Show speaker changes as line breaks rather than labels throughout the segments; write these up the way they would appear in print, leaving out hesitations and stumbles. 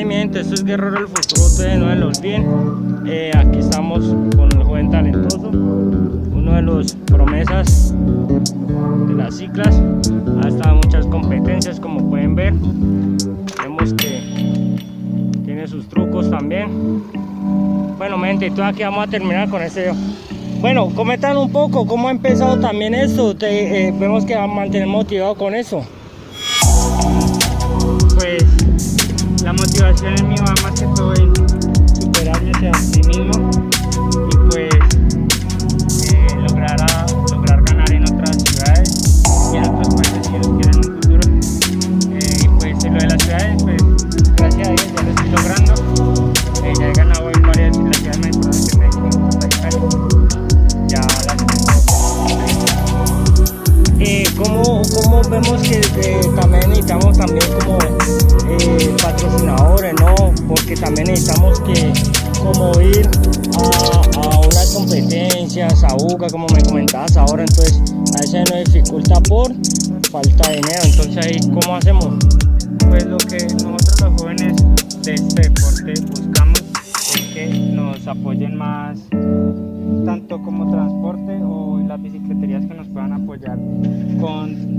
Mi gente, esto es Guerrero del Futuro, ustedes no se lo olviden. Aquí estamos con el joven talentoso, uno de los promesas de las ciclas. Ha estado en muchas competencias, como pueden ver. Vemos que tiene sus trucos también. Bueno, mi gente, entonces aquí vamos a terminar con este video. Bueno, comentan un poco cómo ha empezado también esto. Vemos que va a mantener motivado con eso.
Pues la motivación en mí va más que todo en superarme hacia sí mismo y pues lograr ganar en otras ciudades y en otros países si Dios quiere en un futuro. Y pues en lo de las ciudades, pues gracias a Dios ya lo estoy logrando. Ya he ganado en varias de las ciudades más importantes de México, ya las
¿Cómo vemos que también necesitamos como patrocinadores, ¿no? Porque también necesitamos como ir a unas competencias, a UCA, como me comentabas ahora, entonces a veces nos dificulta por falta de dinero. Entonces ahí, ¿cómo hacemos?
Pues lo que nosotros los jóvenes de este deporte buscamos es que nos apoyen más, tanto como transporte o las bicicleterías que nos puedan apoyar con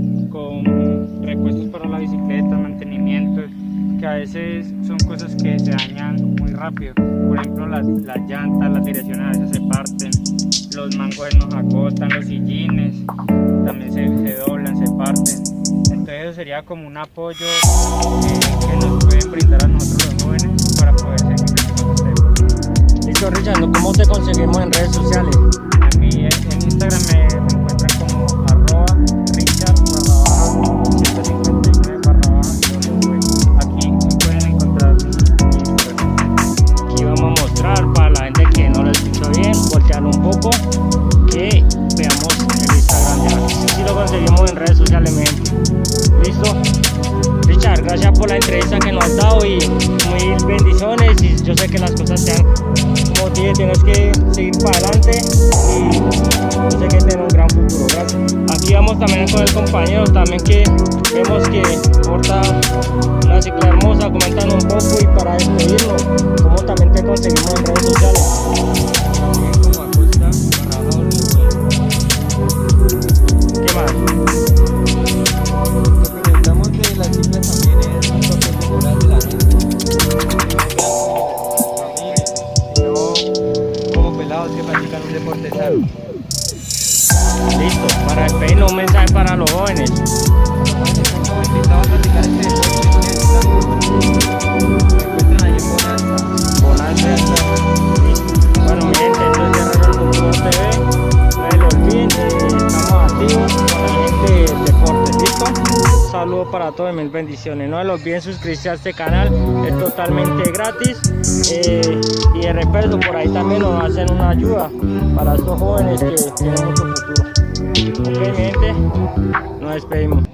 repuestos para la bicicleta, mantenimientos, que a veces son cosas que se dañan muy rápido. Por ejemplo, las llantas, las direcciones a veces se parten, los mangos nos agotan, los sillines también se doblan, se parten. Entonces eso sería como un apoyo que nos pueden brindar a nosotros los jóvenes para poder seguir en este deporte.
Listo, Richard, ¿cómo te conseguimos en redes sociales?
A mí en Instagram me encuentran como @Richard_159_W. Aquí pueden encontrar mi Instagram.
Aquí vamos a mostrar para la gente que no lo escuchó bien, voltearlo un poco, que veamos el Instagram de aquí. Así lo conseguimos en redes sociales, mi gente. Listo. Richard, gracias por la entrevista que nos has dado y mil bendiciones. Y yo sé que las cosas sean como tienes que seguir para adelante y yo sé que tienes un gran futuro. Gracias. Aquí vamos también con el compañero también, que vemos que porta una cicla hermosa. Coméntanos un poco y para despedirnos, cómo también te conseguimos en redes sociales. ¿Qué más?
Que practican un deporte sano.
Listo, para despedirnos, un mensaje para los jóvenes.
Estamos invitados a practicar este deporte. Me encuentran ahí en Bonanza.
Bueno, mi gente, esto es Guerrero del Futuro TV. No se lo olviden, estamos activos con la gente del deporte. ¿Listo? Un saludo para todos y mil bendiciones. No se lo olviden suscribirse a este canal, es totalmente gratis. Y de repeso, por ahí también nos hacen una ayuda para estos jóvenes que tienen mucho futuro. Ok, mi gente, nos despedimos.